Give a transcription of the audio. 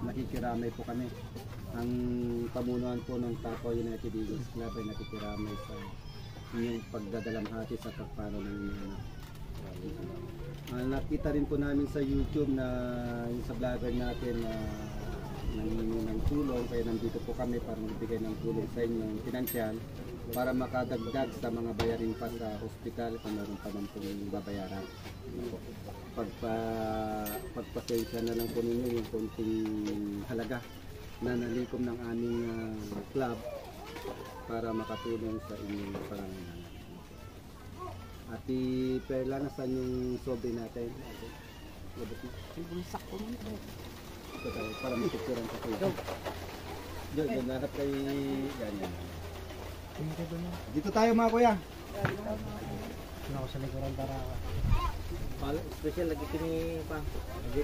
nakikiramay po kami. Ang pamunuan po ng Tapa United Eagles Club ay nakikiramay sa inyong pagdadalamhati sa pagpano ng inyong nakita rin po namin sa YouTube na yung sa vlogger natin na nangingi ng tulong, kaya nandito po kami para magbigay ng tulong sa inyo ng pinansyal para makadagdag sa mga bayarin pa sa hospital kung meron pa man pong babayaran. Pagpasensya na lang po ninyo yung konting halaga na nalikom ng aming club para makatulong sa inyong pangangailangan. Ati Perla, nasaan yung sobre natin? Labot mo. Bumsak ko nito. Ito tayo, para may picturean sa kuya. Diyan, lahat kay ganyan. Dito tayo mga kuya. Ako sa likuran para Special lagi kini pa. Hindi